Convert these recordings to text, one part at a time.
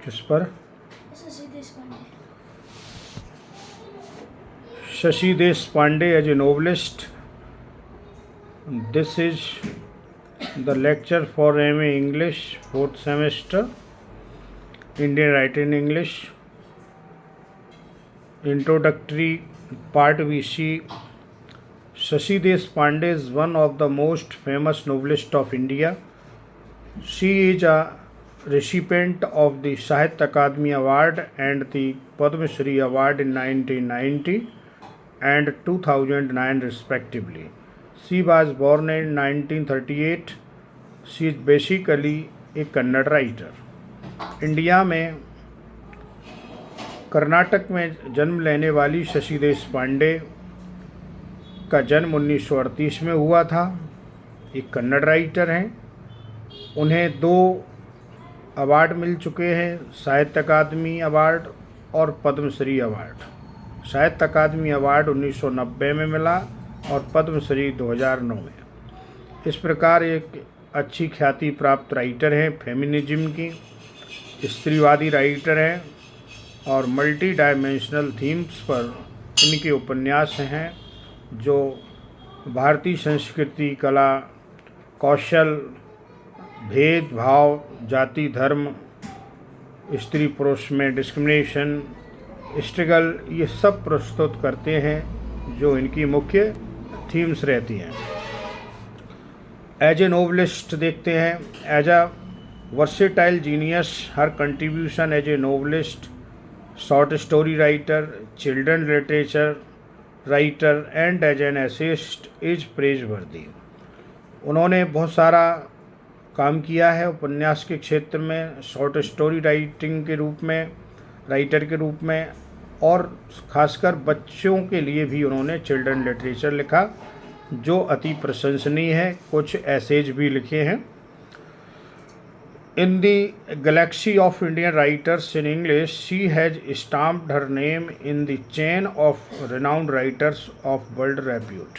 किस पर? Shashi Deshpande. Shashi Deshpande as a novelist. This is the lecture for MA English 4th semester, Indian Writing English. Introductory part we see Shashi Deshpande is one of the most famous novelists of India. She is a recipient of the Sahitya Akademi Award and the Padma Shri Award in 1990 and 2009 respectively. She was born in 1938. She is basically a Kannada writer. India में कर्नाटक में जन्म लेने वाली शशि देशपांडे का जन्म 1938 में हुआ था। एक कन्नड़ राइटर हैं। उन्हें 2 अवार्ड मिल चुके हैं, साहित्य अकादमी अवार्ड और पद्मश्री अवार्ड। साहित्य अकादमी अवार्ड 1990 में मिला और पद्मश्री 2009 में। इस प्रकार एक अच्छी ख्याति प्राप्त राइटर हैं, फेमिनिज्म की स्त्रीवादी राइटर हैं और मल्टी डायमेंशनल थीम्स पर इनके उपन्यास हैं जो भारतीय संस्कृति, कला, कौशल, भेदभाव, जाति, धर्म, स्त्री पुरुष में डिस्क्रिमिनेशन, स्ट्रगल, ये सब प्रस्तुत करते हैं जो इनकी मुख्य थीम्स रहती हैं। एज ए नोवेलिस्ट देखते हैं। As a versatile genius, her contribution as a novelist, short story writer, children literature writer and as an essayist is praiseworthy. उन्होंने बहुत सारा काम किया है उपन्यास के क्षेत्र में, शॉर्ट स्टोरी राइटिंग के रूप में, राइटर के रूप में, और खासकर बच्चों के लिए भी उन्होंने चिल्ड्रन लिटरेचर लिखा जो अति प्रशंसनीय है। कुछ एसेज भी लिखे हैं। In the galaxy of Indian writers in English, she has stamped her name in the chain of renowned writers of world repute.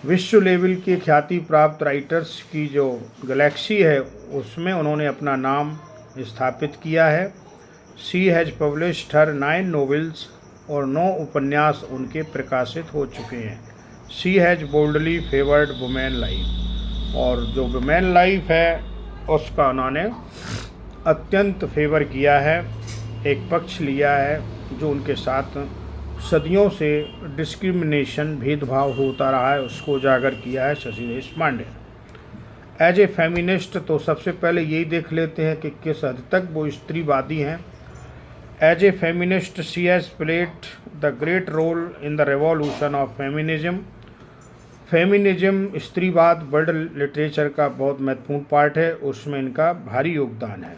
विश्व लेवल के ख्याति प्राप्त राइटर्स की जो गैलेक्सी है उसमें उन्होंने अपना नाम स्थापित किया है। She has published her 9 novels और 9 उपन्यास उनके प्रकाशित हो चुके हैं। She has boldly favoured women life, और जो वुमेन लाइफ है उसका उन्होंने अत्यंत फेवर किया है, एक पक्ष लिया है जो उनके साथ सदियों से डिस्क्रिमिनेशन, भेदभाव होता रहा है, उसको उजागर किया है Shashi Deshpande. As a feminist तो सबसे पहले यही देख लेते हैं कि किस हद तक वो स्त्रीवादी हैं। As a feminist she has played the great role in the revolution of feminism. Feminism, स्त्रीवाद वर्ल्ड लिटरेचर का बहुत महत्वपूर्ण पार्ट है, उसमें इनका भारी योगदान है।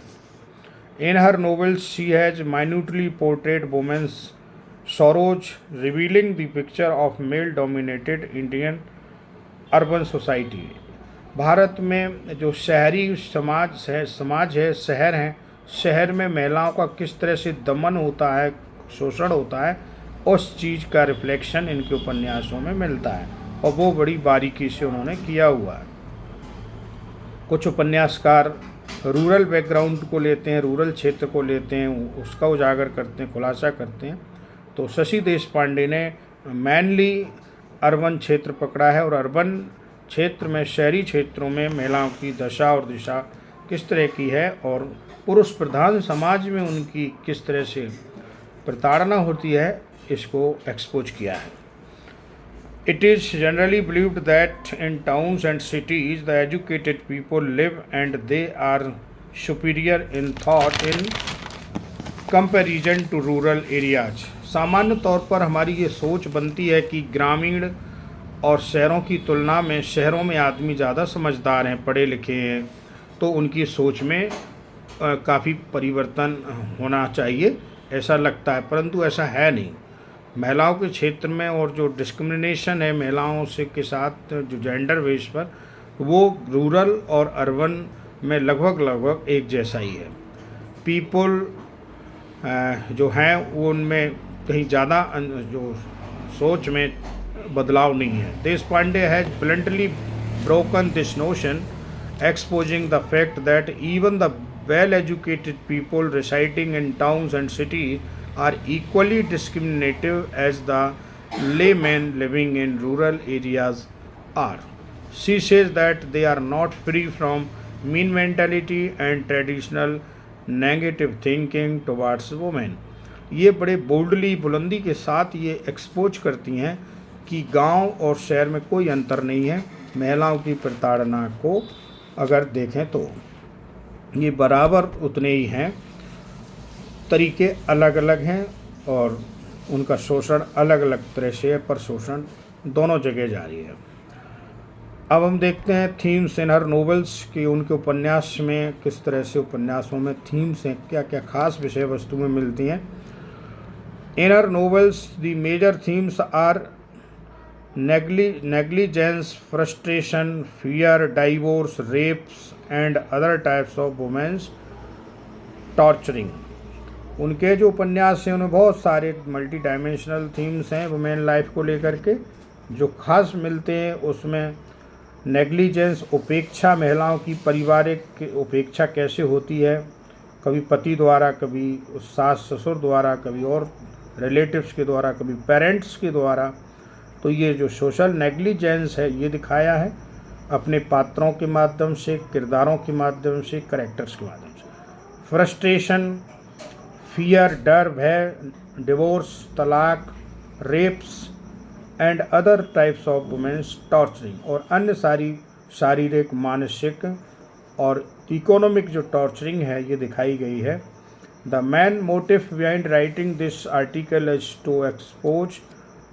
In her novels she has minutely portrait women's sorrows, revealing the picture of male dominated Indian urban society। Bharat में जो शहरी समाज है, शहर हैं, शहर में महिलाओं का किस तरह से दमन होता है, शोषण होता है, उस चीज़ का रिफ्लेक्शन इनके उपन्यासों में मिलता है और वो बड़ी बारीकी से उन्होंने किया हुआ है। कुछ उपन्यासकार रूरल बैकग्राउंड को लेते हैं, रूरल क्षेत्र को लेते हैं, उसका उजागर करते हैं, खुलासा करते हैं। तो शशि देशपांडे ने मैनली अर्बन क्षेत्र पकड़ा है और अर्बन क्षेत्र में, शहरी क्षेत्रों में महिलाओं की दशा और दिशा किस तरह की है और पुरुष प्रधान समाज में उनकी किस तरह से प्रताड़ना होती है, इसको एक्सपोज किया है। It is generally believed that in towns and cities the educated people live and they are superior in thought in comparison to rural areas. सामान्य तौर पर हमारी ये सोच बनती है कि ग्रामीण और शहरों की तुलना में शहरों में आदमी ज़्यादा समझदार हैं, पढ़े लिखे हैं, तो उनकी सोच में काफ़ी परिवर्तन होना चाहिए, ऐसा लगता है, परंतु ऐसा है नहीं। महिलाओं के क्षेत्र में और जो डिस्क्रिमिनेशन है महिलाओं से के साथ जो जेंडर बेस पर, वो रूरल और अर्बन में लगभग एक जैसा ही है। पीपल जो हैं वो उनमें कहीं ज़्यादा जो सोच में बदलाव नहीं है। Deshpande has bluntly broken this notion, exposing the fact that even the well-educated people residing in towns and cities are equally discriminative as the laymen living in rural areas are. She says that they are not free from mean mentality and traditional negative thinking towards women. ये बड़े boldly बुलंदी के साथ ये expose करती हैं कि गांव और शहर में कोई अंतर नहीं है महिलाओं की प्रताड़ना को अगर देखें तो ये बराबर उतने ही हैं, तरीके अलग अलग हैं और उनका शोषण अलग अलग तरह से है, पर शोषण दोनों जगह जारी है। अब हम देखते हैं थीम्स इन हर नोवेल्स कि उनके उपन्यास में किस तरह से उपन्यासों में थीम्स हैं, क्या क्या खास विषय वस्तु में मिलती हैं। In her novels the major themes are negligence, frustration, fear, divorce, rapes and other types of women's torturing। उनके जो उपन्यास हैं उनमें बहुत सारे मल्टी डायमेंशनल थीम्स हैं वुमेन लाइफ को लेकर के। जो खास मिलते हैं उसमें नेग्लिजेंस, उपेक्षा, महिलाओं की पारिवारिक उपेक्षा कैसे होती है, कभी पति द्वारा, कभी सास ससुर द्वारा, कभी और रिलेटिव्स के द्वारा, कभी पेरेंट्स के द्वारा। तो ये जो सोशल नेग्लिजेंस है ये दिखाया है अपने पात्रों के माध्यम से, किरदारों के माध्यम से, कैरेक्टर्स के माध्यम से। फ्रस्ट्रेशन, फियर, डर, भय, डिवोर्स, तलाक, rapes and other types of women's torturing, और अन्य सारी शारीरिक, मानसिक और इकोनॉमिक जो टॉर्चरिंग है ये दिखाई गई है। The main motive behind writing this article is to expose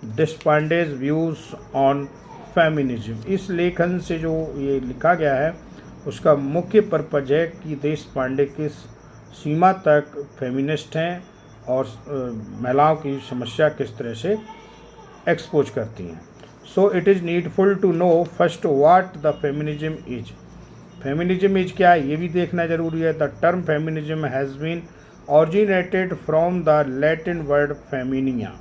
Deshpande's views on feminism. इस लेखन से जो ये लिखा गया है उसका मुख्य पर्पज है कि देशपांडे किस सीमा तक फेमिनिस्ट हैं और महिलाओं की समस्या किस तरह से एक्सपोज करती हैं। So it is needful to know first what the feminism is. Feminism is क्या है ये भी देखना जरूरी है। The term feminism has been originated from the Latin word feminia.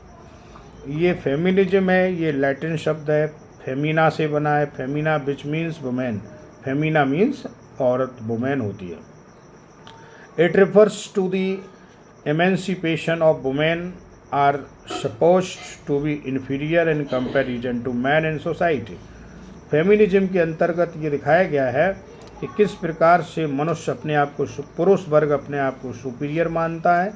ये फेमिनिज्म है, ये लैटिन शब्द है, फेमिना से बना है, femina which means women, femina means औरत, वुमेन होती है। It refers to the emancipation of women are supposed to be inferior in comparison to man in society. Feminism के अंतर्गत ये दिखाया गया है कि किस प्रकार से मनुष्य अपने आप को, पुरुष वर्ग अपने आप को सुपीरियर मानता है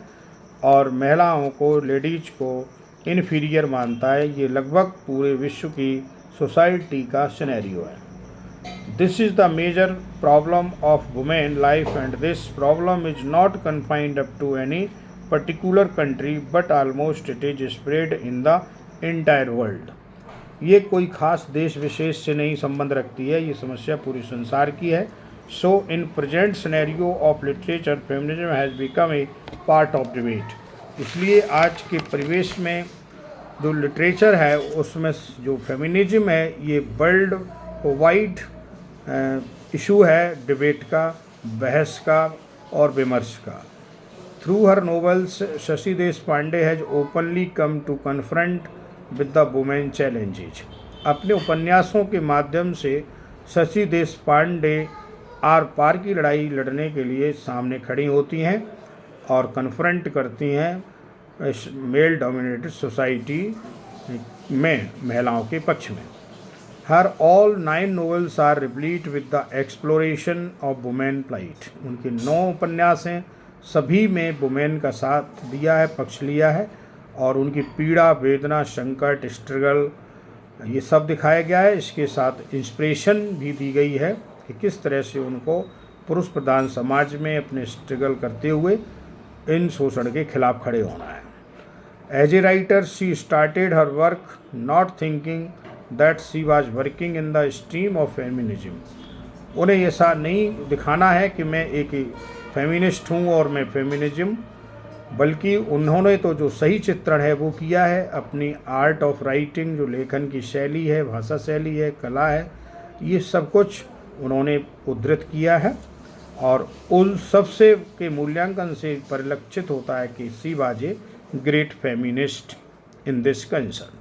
और महिलाओं को, लेडीज को इन्फीरियर मानता है। ये लगभग पूरे विश्व की सोसाइटी का सिनेरियो है। This is the major problem of women life and this problem is not confined up to any particular country but almost it is spread in the entire world. ये कोई खास देश विशेष से नहीं संबंध रखती है, ये समस्या पूरे संसार की है। So in present scenario of literature feminism has become a part of debate. इसलिए आज के परिवेश में जो लिटरेचर है उसमें जो फेमिनिज्म है ये वर्ल्ड वाइड इशू है, डिबेट का, बहस का और विमर्श का। Through her novels Shashi Deshpande has openly come to confront with the women challenges. अपने उपन्यासों के माध्यम से शशि देशपांडे आर पार की लड़ाई लड़ने के लिए सामने खड़ी होती हैं और कन्फ्रंट करती हैं मेल डोमिनेटेड सोसाइटी में महिलाओं के पक्ष में। Her all 9 novels are replete with the exploration of women plight. उनके 9 उपन्यास हैं, सभी में वुमेन का साथ दिया है, पक्ष लिया है और उनकी पीड़ा, वेदना, संकट, स्ट्रगल ये सब दिखाया गया है। इसके साथ इंस्पिरेशन भी दी गई है कि किस तरह से उनको पुरुष प्रधान समाज में अपने स्ट्रगल करते हुए इन शोषण के खिलाफ खड़े होना है। As a writer she started her work not thinking that she was working in the stream of feminism. उन्हें ऐसा नहीं दिखाना है कि मैं एक फेमिनिस्ट हूँ और मैं फेमिनिज्म, बल्कि उन्होंने तो जो सही चित्रण है वो किया है। अपनी आर्ट ऑफ राइटिंग, जो लेखन की शैली है, भाषा शैली है, कला है, ये सब कुछ उन्होंने उद्धृत किया है और उन सबसे के मूल्यांकन से परिलक्षित होता है कि she was a great feminist in this concern.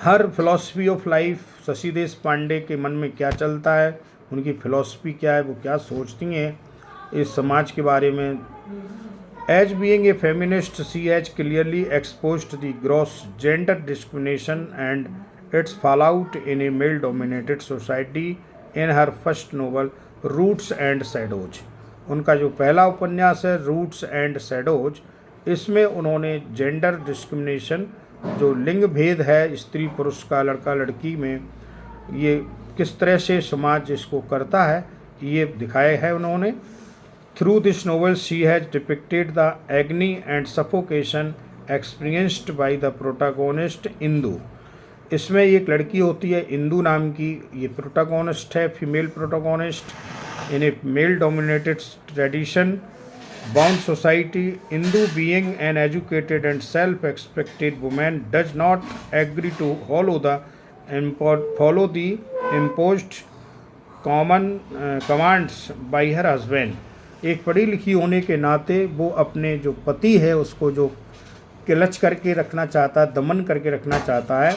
Her philosophy of life, Shashi Deshpande के मन में क्या चलता है, उनकी फिलॉसफी क्या है, वो क्या सोचती हैं, इस समाज के बारे में। As being a feminist she has clearly exposed the gross gender discrimination and its fallout in a male dominated society in her first novel roots and shadows. उनका जो पहला उपन्यास है रूट्स एंड शैडोज, इसमें उन्होंने जेंडर डिस्क्रिमिनेशन, जो लिंग भेद है स्त्री पुरुष का, लड़का लड़की में, ये किस तरह से समाज इसको करता है, ये दिखाया है उन्होंने। Through this novel she has depicted the एग्नी and suffocation experienced by the protagonist Indu. इसमें एक लड़की होती है इंदू नाम की, ये प्रोटागोनिस्ट है, female protagonist in a male dominated tradition bound society. Indu, being an educated and self-respected woman, does not agree to follow the imposed commands by her husband. एक पढ़ी लिखी होने के नाते वो अपने जो पति है उसको जो किलच करके रखना चाहता है, दमन करके रखना चाहता है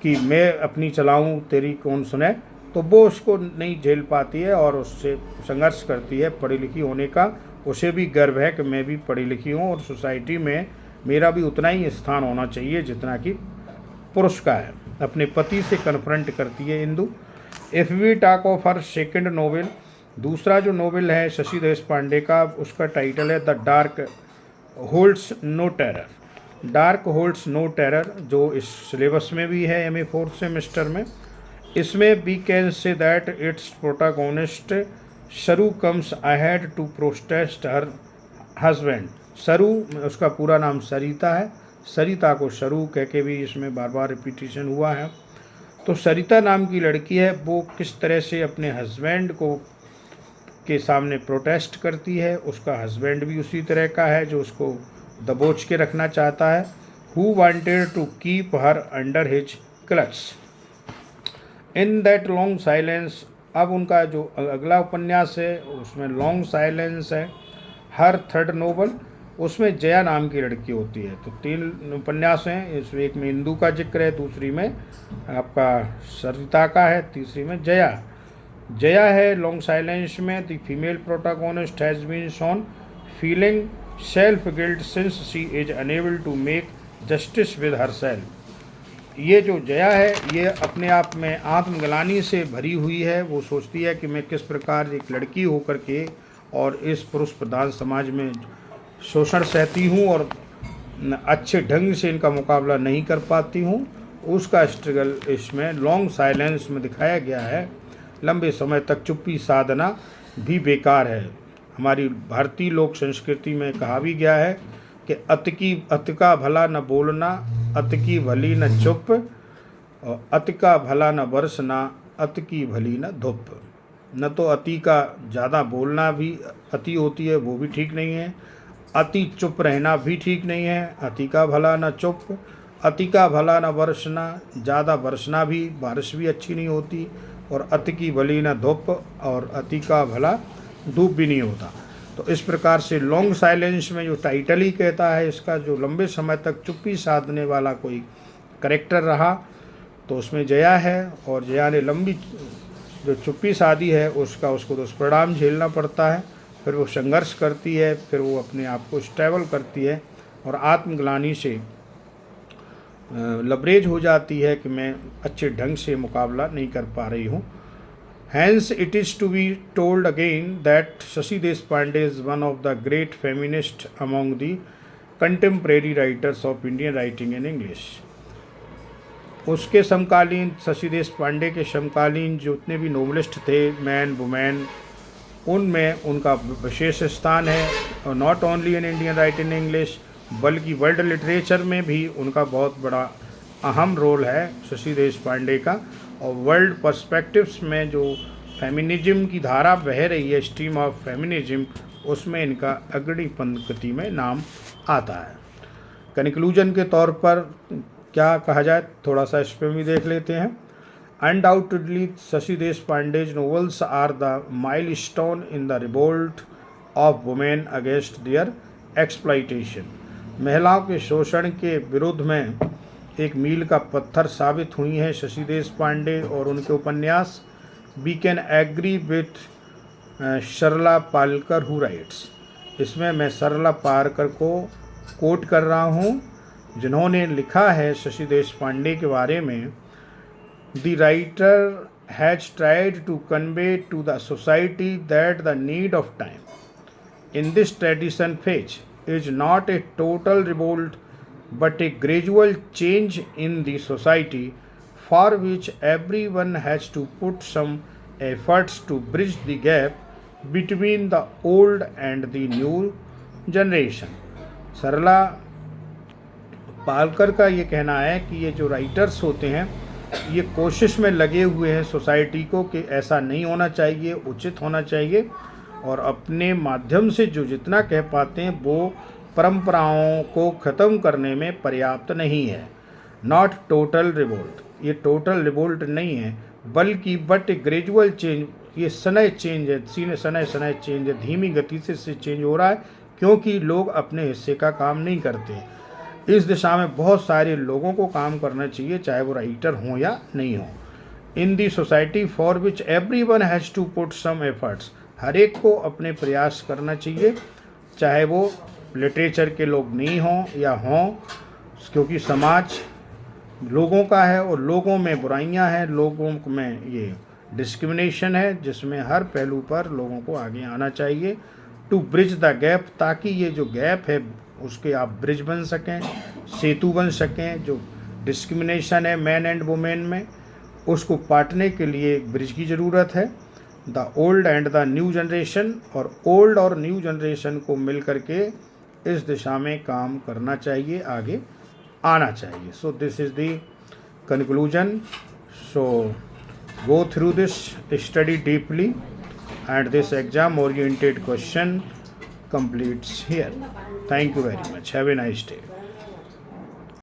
कि मैं अपनी चलाऊं तेरी कौन सुने, तो वो उसको नहीं झेल पाती है और उससे संघर्ष करती है। पढ़ी लिखी होने का उसे भी गर्व है कि मैं भी पढ़ी लिखी हूँ और सोसाइटी में मेरा भी उतना ही स्थान होना चाहिए जितना कि पुरुष का है। अपने पति से कन्फ्रंट करती है Indu. If we talk of her second novel, दूसरा जो नोवेल है शशि देशपांडे का, उसका टाइटल है the dark holds no terror. Dark holds no terror, जो इस सिलेबस में भी है MA 4th सेमेस्टर में। इसमें we can say that its protagonist Saru comes ahead to protest her husband. Saru, उसका पूरा नाम सरिता है, सरिता को सरू कह के भी इसमें बार बार रिपीटिशन हुआ है। तो सरिता नाम की लड़की है, वो किस तरह से अपने हस्बैंड को के सामने प्रोटेस्ट करती है। उसका हस्बैंड भी उसी तरह का है जो उसको दबोच के रखना चाहता है। Who wanted to keep her under his clutch in that long silence. अब उनका जो अगला उपन्यास है उसमें लॉन्ग साइलेंस है। हर थर्ड नोवेल, उसमें जया नाम की लड़की होती है। तो 3 उपन्यास हैं, इसमें एक में इंदू का जिक्र है, दूसरी में आपका सरिता का है, तीसरी में जया। जया है लॉन्ग साइलेंस में। The female protagonist has been shown feeling self guilt since she is unable to make justice with her self. ये जो जया है ये अपने आप में आत्मग्लानि से भरी हुई है। वो सोचती है कि मैं किस प्रकार एक लड़की होकर के और इस पुरुष प्रधान समाज में शोषण सहती हूँ और अच्छे ढंग से इनका मुकाबला नहीं कर पाती हूँ। उसका स्ट्रगल इसमें लॉन्ग साइलेंस में दिखाया गया है। लंबे समय तक चुप्पी साधना भी बेकार है। हमारी भारतीय लोक संस्कृति में कहा भी गया है कि अत का भला न बोलना, अत की भली न चुप, और अत का भला न बरसना, अत की भली न धुप। न तो अति का ज़्यादा बोलना भी अति होती है, वो भी ठीक नहीं है। अति चुप रहना भी ठीक नहीं है। अति का भला न चुप, अति का भला न बरसना, ज़्यादा बरसना भी, बारिश भी अच्छी नहीं होती। और अति की भली न धूप, और अति का भला धूप भी नहीं होता। तो इस प्रकार से लॉन्ग साइलेंस में जो टाइटल ही कहता है इसका, जो लंबे समय तक चुप्पी साधने वाला कोई करेक्टर रहा तो उसमें जया है। और जया ने लंबी जो चुप्पी साधी है उसको दुष्परिणाम झेलना पड़ता है। फिर वो संघर्ष करती है, फिर वो अपने आप को स्टेबल करती है और आत्मग्लानि से लबरेज हो जाती है कि मैं अच्छे ढंग से मुकाबला नहीं कर पा रही हूँ। Hence, it is to be told again that Shashi Deshpande is one of the great feminists among the contemporary writers of Indian writing in English. उसके समकालीन, शशि देशपांडे के समकालीन जितने भी नोवेलिस्ट थे, मैन वुमेन, उनमें उनका विशेष स्थान है। और not only in Indian writing in English, बल्कि वर्ल्ड लिटरेचर में भी उनका बहुत बड़ा अहम रोल है शशि देशपांडे का। और वर्ल्ड पर्सपेक्टिव्स में जो फेमिनिज्म की धारा बह रही है, स्ट्रीम ऑफ फेमिनिज्म, उसमें इनका अग्रणी पंक्ति में नाम आता है। कंक्लूजन के तौर पर क्या कहा जाए, थोड़ा सा इस पर भी देख लेते हैं। Undoubtedly Shashi Deshpande's novels are the milestone in the revolt of women against their exploitation. महिलाओं के शोषण के विरुद्ध में एक मील का पत्थर साबित हुई हैं शशि देशपांडे और उनके उपन्यास। We can agree with Sarla Palkar who rights. इसमें मैं सरला पालकर को कोट कर रहा हूँ, जिन्होंने लिखा है शशि देशपांडे के बारे में। The writer has tried to convey to the society that the need of time in this tradition phase is not a total revolt but a gradual change in the society for which everyone has to put some efforts to bridge the gap between the old and the new generation। सरला पालकर का ये कहना है कि ये जो writers होते हैं ये कोशिश में लगे हुए हैं सोसाइटी को कि ऐसा नहीं होना चाहिए, उचित होना चाहिए, और अपने माध्यम से जो जितना कह पाते हैं वो परंपराओं को ख़त्म करने में पर्याप्त नहीं है। नॉट टोटल रिवोल्ट, ये टोटल रिवोल्ट नहीं है बल्कि बट ए ग्रेजुअल चेंज, ये सनय चेंज है, सनय चेंज है, धीमी गति से चेंज हो रहा है क्योंकि लोग अपने हिस्से का काम नहीं करते। इस दिशा में बहुत सारे लोगों को काम करना चाहिए, चाहे वो राइटर हों या नहीं हों। In the society for which everyone has to put some efforts, हर एक को अपने प्रयास करना चाहिए, चाहे वो लिटरेचर के लोग नहीं हों या हों, क्योंकि समाज लोगों का है और लोगों में बुराइयां हैं, लोगों में ये डिस्क्रिमिनेशन है, जिसमें हर पहलू पर लोगों को आगे आना चाहिए। टू ब्रिज द गैप, ताकि ये जो गैप है उसके आप ब्रिज बन सकें, सेतु बन सकें। जो डिस्क्रिमिनेशन है मैन एंड वुमेन में, उसको पाटने के लिए एक ब्रिज की ज़रूरत है। The old and the new generation, और ओल्ड और न्यू जनरेशन को मिल करके इस दिशा में काम करना चाहिए, आगे आना चाहिए। So this is the conclusion. So go through this, study deeply, and this exam oriented question completes here. Thank you very much. Have a nice day.